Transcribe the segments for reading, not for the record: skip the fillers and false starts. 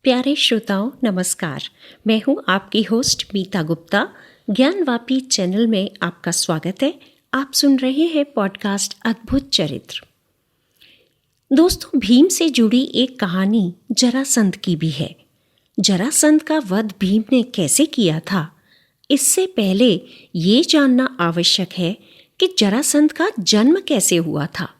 प्यारे श्रोताओं नमस्कार। मैं हूं आपकी होस्ट मीता गुप्ता। ज्ञानवापी चैनल में आपका स्वागत है। आप सुन रहे हैं पॉडकास्ट अद्भुत चरित्र। दोस्तों, भीम से जुड़ी एक कहानी जरासंध की भी है। जरासंध का वध भीम ने कैसे किया था, इससे पहले ये जानना आवश्यक है कि जरासंध का जन्म कैसे हुआ था।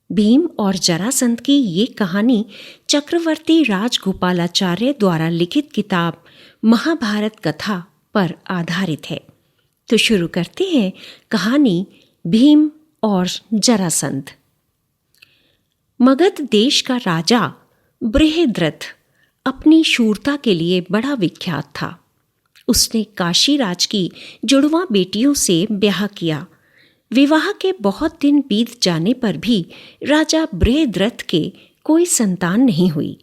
भीम और जरासंध की ये कहानी चक्रवर्ती राजगोपालाचार्य द्वारा लिखित किताब महाभारत कथा पर आधारित है। तो शुरू करते हैं कहानी भीम और जरासंध। मगध देश का राजा बृहद्रथ अपनी शूरता के लिए बड़ा विख्यात था। उसने काशीराज की जुड़वा बेटियों से ब्याह किया। विवाह के बहुत दिन बीत जाने पर भी राजा बृहद्रथ के कोई संतान नहीं हुई।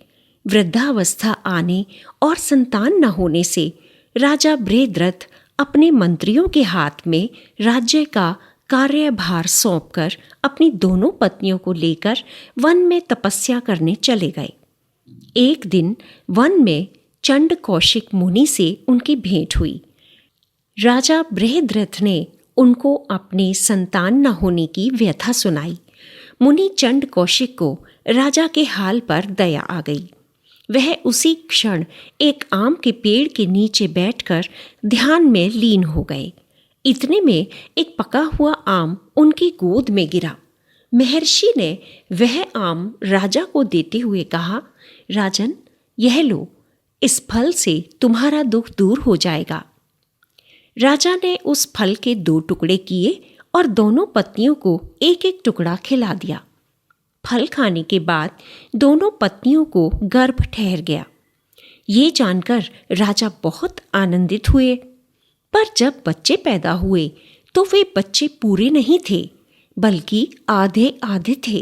वृद्धावस्था आने और संतान न होने से राजा बृहद्रथ अपने मंत्रियों के हाथ में राज्य का कार्यभार सौंपकर अपनी दोनों पत्नियों को लेकर वन में तपस्या करने चले गए। एक दिन वन में चंड कौशिक मुनि से उनकी भेंट हुई। राजा बृहद्रथ ने उनको अपने संतान न होने की व्यथा सुनाई। मुनि चंड कौशिक को राजा के हाल पर दया आ गई। वह उसी क्षण एक आम के पेड़ के नीचे बैठकर ध्यान में लीन हो गए। इतने में एक पका हुआ आम उनकी गोद में गिरा। महर्षि ने वह आम राजा को देते हुए कहा, राजन, यह लो, इस फल से तुम्हारा दुख दूर हो जाएगा। राजा ने उस फल के 2 टुकड़े किए और दोनों पत्नियों को एक एक टुकड़ा खिला दिया। फल खाने के बाद दोनों पत्नियों को गर्भ ठहर गया। ये जानकर राजा बहुत आनंदित हुए, पर जब बच्चे पैदा हुए तो वे बच्चे पूरे नहीं थे, बल्कि आधे आधे थे।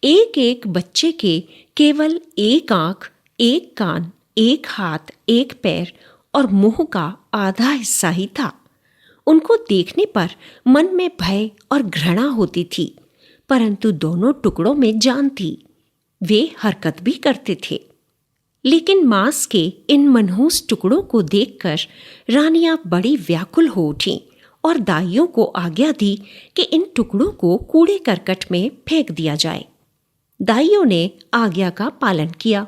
एक एक बच्चे के केवल एक आंख, एक कान, एक हाथ, एक पैर और मुंह का आधा हिस्सा ही था। उनको देखने पर मन में भय और घृणा होती थी, परंतु दोनों टुकड़ों में जान थी। वे हरकत भी करते थे। लेकिन मांस के इन मनहूस टुकड़ों को देखकर रानियां बड़ी व्याकुल हो उठीं और दाइयों को आज्ञा दी कि इन टुकड़ों को कूड़े करकट में फेंक दिया जाए। दाइयों ने आज्ञा का पालन किया।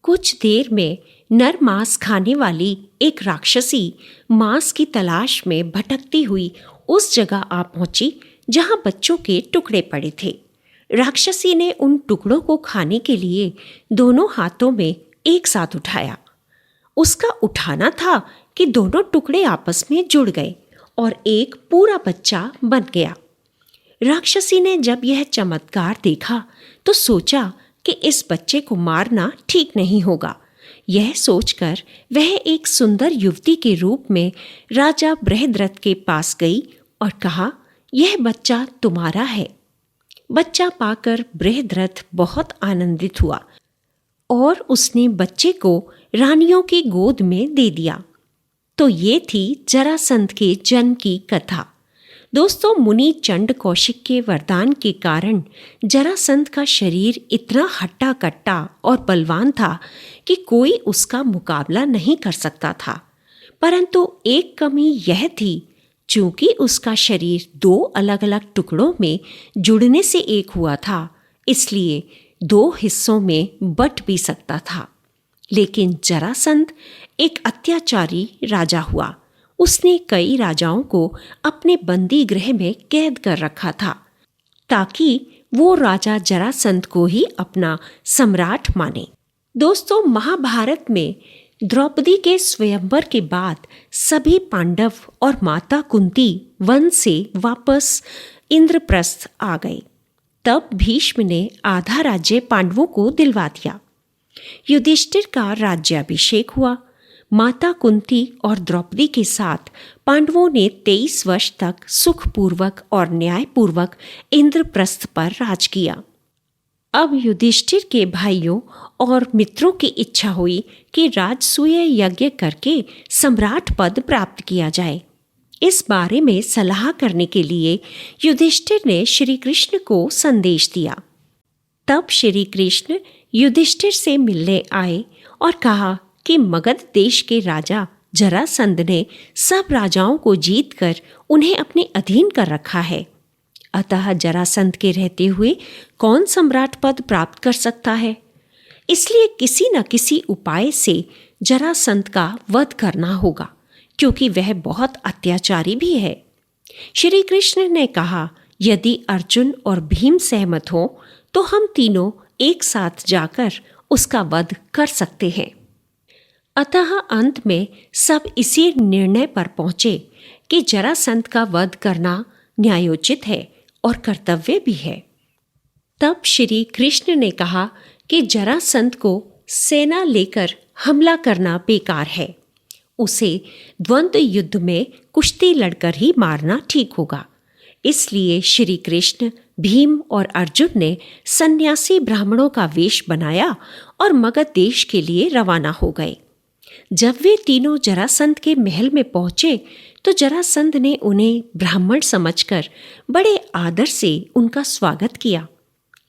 कुछ देर में नर मांस खाने वाली एक राक्षसी मांस की तलाश में भटकती हुई उस जगह आ पहुंची जहां बच्चों के टुकड़े पड़े थे। राक्षसी ने उन टुकड़ों को खाने के लिए दोनों हाथों में एक साथ उठाया। उसका उठाना था कि दोनों टुकड़े आपस में जुड़ गए और एक पूरा बच्चा बन गया। राक्षसी ने जब यह चमत्कार देखा तो सोचा कि इस बच्चे को मारना ठीक नहीं होगा। यह सोचकर वह एक सुंदर युवती के रूप में राजा बृहद्रथ के पास गई और कहा, यह बच्चा तुम्हारा है। बच्चा पाकर बृहद्रथ बहुत आनंदित हुआ और उसने बच्चे को रानियों की गोद में दे दिया। तो ये थी जरासंध के जन्म की कथा। दोस्तों, मुनि चंड कौशिक के वरदान के कारण जरासंध का शरीर इतना हट्टा कट्टा और बलवान था कि कोई उसका मुकाबला नहीं कर सकता था। परंतु एक कमी यह थी, चूंकि उसका शरीर 2 अलग अलग टुकड़ों में जुड़ने से एक हुआ था, इसलिए 2 हिस्सों में बंट भी सकता था। लेकिन जरासंध एक अत्याचारी राजा हुआ। उसने कई राजाओं को अपने बंदी गृह में कैद कर रखा था, ताकि वो राजा जरासंध को ही अपना सम्राट माने। दोस्तों, महाभारत में द्रौपदी के स्वयंवर के बाद सभी पांडव और माता कुंती वन से वापस इंद्रप्रस्थ आ गए। तब भीष्म ने आधा राज्य पांडवों को दिलवा दिया। युधिष्ठिर का राज्याभिषेक हुआ। माता कुंती और द्रौपदी के साथ पांडवों ने 23 वर्ष तक सुखपूर्वक और न्यायपूर्वक इंद्रप्रस्थ पर राज किया। अब युधिष्ठिर के भाइयों और मित्रों की इच्छा हुई कि राजसूय यज्ञ करके सम्राट पद प्राप्त किया जाए। इस बारे में सलाह करने के लिए युधिष्ठिर ने श्री कृष्ण को संदेश दिया। तब श्री कृष्ण युधिष्ठिर से मिलने आए और कहा कि मगध देश के राजा जरासंध ने सब राजाओं को जीतकर उन्हें अपने अधीन कर रखा है। अतः जरासंध के रहते हुए कौन सम्राट पद प्राप्त कर सकता है? इसलिए किसी न किसी उपाय से जरासंध का वध करना होगा, क्योंकि वह बहुत अत्याचारी भी है। श्री कृष्ण ने कहा, यदि अर्जुन और भीम सहमत हो तो हम तीनों एक साथ जाकर उसका वध कर सकते हैं। अतः अंत में सब इसी निर्णय पर पहुंचे कि जरासंध का वध करना न्यायोचित है और कर्तव्य भी है। तब श्री कृष्ण ने कहा कि जरासंध को सेना लेकर हमला करना बेकार है, उसे द्वंद्व युद्ध में कुश्ती लड़कर ही मारना ठीक होगा। इसलिए श्री कृष्ण, भीम और अर्जुन ने सन्यासी ब्राह्मणों का वेश बनाया और मगध देश के लिए रवाना हो गए। जब वे तीनों जरासंध के महल में पहुंचे तो जरासंध ने उन्हें ब्राह्मण समझकर बड़े आदर से उनका स्वागत किया।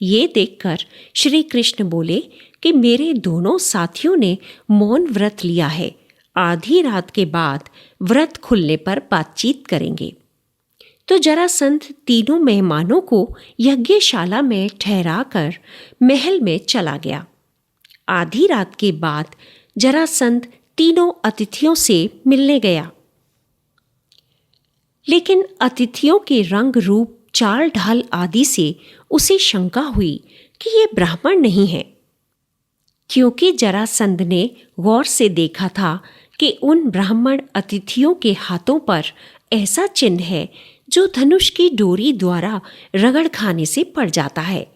ये देखकर श्री कृष्ण बोले कि मेरे दोनों साथियों ने मौन व्रत लिया है, आधी रात के बाद व्रत खुलने पर बातचीत करेंगे। तो जरासंध तीनों मेहमानों को यज्ञशाला में ठहराकर महल में चला गया। आधी रात के बाद जरासंध तीनों अतिथियों से मिलने गया, लेकिन अतिथियों के रंग रूप, चाल ढाल आदि से उसे शंका हुई कि ये ब्राह्मण नहीं है, क्योंकि जरासंध ने गौर से देखा था कि उन ब्राह्मण अतिथियों के हाथों पर ऐसा चिन्ह है जो धनुष की डोरी द्वारा रगड़ खाने से पड़ जाता है।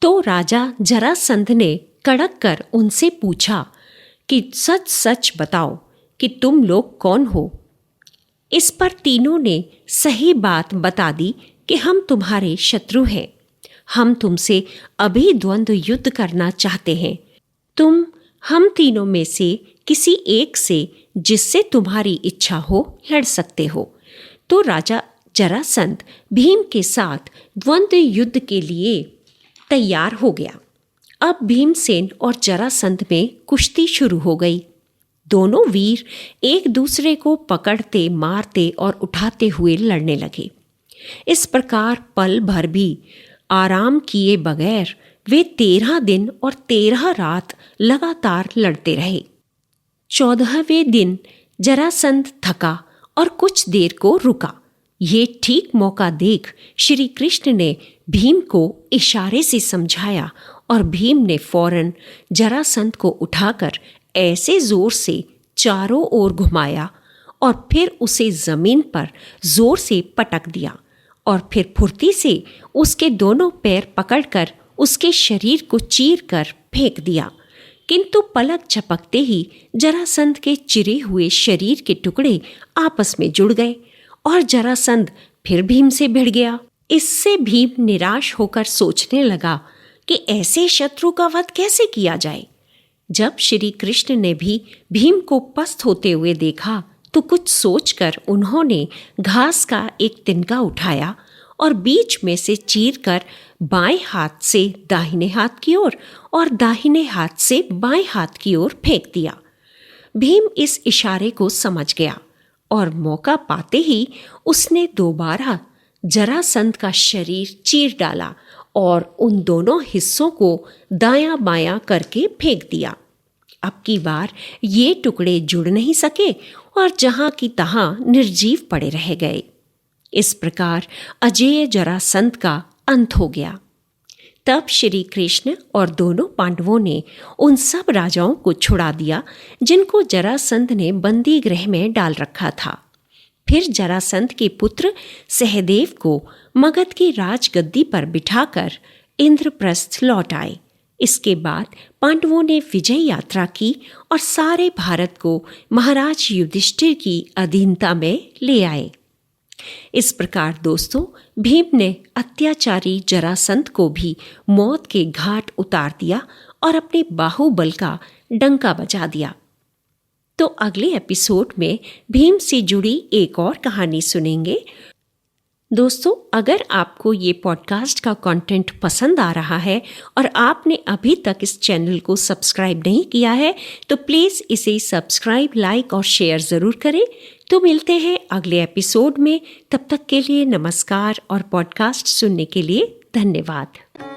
तो राजा जरासंध ने कड़क कर उनसे पूछा कि सच सच बताओ कि तुम लोग कौन हो। इस पर तीनों ने सही बात बता दी कि हम तुम्हारे शत्रु हैं, हम तुमसे अभी द्वंद्व युद्ध करना चाहते हैं। तुम हम तीनों में से किसी एक से, जिससे तुम्हारी इच्छा हो, लड़ सकते हो। तो राजा जरासंध भीम के साथ द्वंद्व युद्ध के लिए तैयार हो गया। अब भीमसेन और जरासंध में कुश्ती शुरू हो गई। दोनों वीर एक दूसरे को पकड़ते, मारते और उठाते हुए लड़ने लगे। इस प्रकार पल भर भी आराम किए बगैर वे 13 दिन और 13 रात लगातार लड़ते रहे। 14वें दिन जरासंध थका और कुछ देर को रुका। ये ठीक मौका देख श्री कृष्ण ने भीम को इशारे से समझाया और भीम ने फौरन जरासंध को उठाकर ऐसे जोर से चारों ओर घुमाया और फिर उसे जमीन पर जोर से पटक दिया और फिर फुर्ती से उसके दोनों पैर पकड़कर उसके शरीर को चीरकर फेंक दिया। किंतु पलक झपकते ही जरासंध के चिरे हुए शरीर के टुकड़े आपस में जुड़ गए और जरासंध फिर भीम से भिड़ गया। इससे भीम निराश होकर सोचने लगा कि ऐसे शत्रु का वध कैसे किया जाए। जब श्री कृष्ण ने भी भीम को पस्त होते हुए देखा तो कुछ सोचकर उन्होंने घास का एक तिनका उठाया और बीच में से चीरकर बाएं हाथ से दाहिने हाथ की ओर और दाहिने हाथ से बाएं हाथ की ओर फेंक दिया। भीम इस इशारे को समझ गया और मौका पाते ही उसने दोबारा जरासंध का शरीर चीर डाला और उन दोनों हिस्सों को दायां बायां करके फेंक दिया। अब की बार ये टुकड़े जुड़ नहीं सके और जहां की तहां निर्जीव पड़े रह गए। इस प्रकार अजेय जरासंध का अंत हो गया। तब श्री कृष्ण और दोनों पांडवों ने उन सब राजाओं को छुड़ा दिया जिनको जरासंध ने बंदी गृह में डाल रखा था। फिर जरासंध के पुत्र सहदेव को मगध की राजगद्दी पर बिठाकर इंद्रप्रस्थ लौट आए। इसके बाद पांडवों ने विजय यात्रा की और सारे भारत को महाराज युधिष्ठिर की अधीनता में ले आए। इस प्रकार दोस्तों, भीम ने अत्याचारी जरासंध को भी मौत के घाट उतार दिया और अपने बाहुबल का डंका बजा दिया। तो अगले एपिसोड में भीम से जुड़ी एक और कहानी सुनेंगे। दोस्तों, अगर आपको ये पॉडकास्ट का कंटेंट पसंद आ रहा है और आपने अभी तक इस चैनल को सब्सक्राइब नहीं किया है तो प्लीज़ इसे सब्सक्राइब, लाइक और शेयर ज़रूर करें। तो मिलते हैं अगले एपिसोड में। तब तक के लिए नमस्कार और पॉडकास्ट सुनने के लिए धन्यवाद।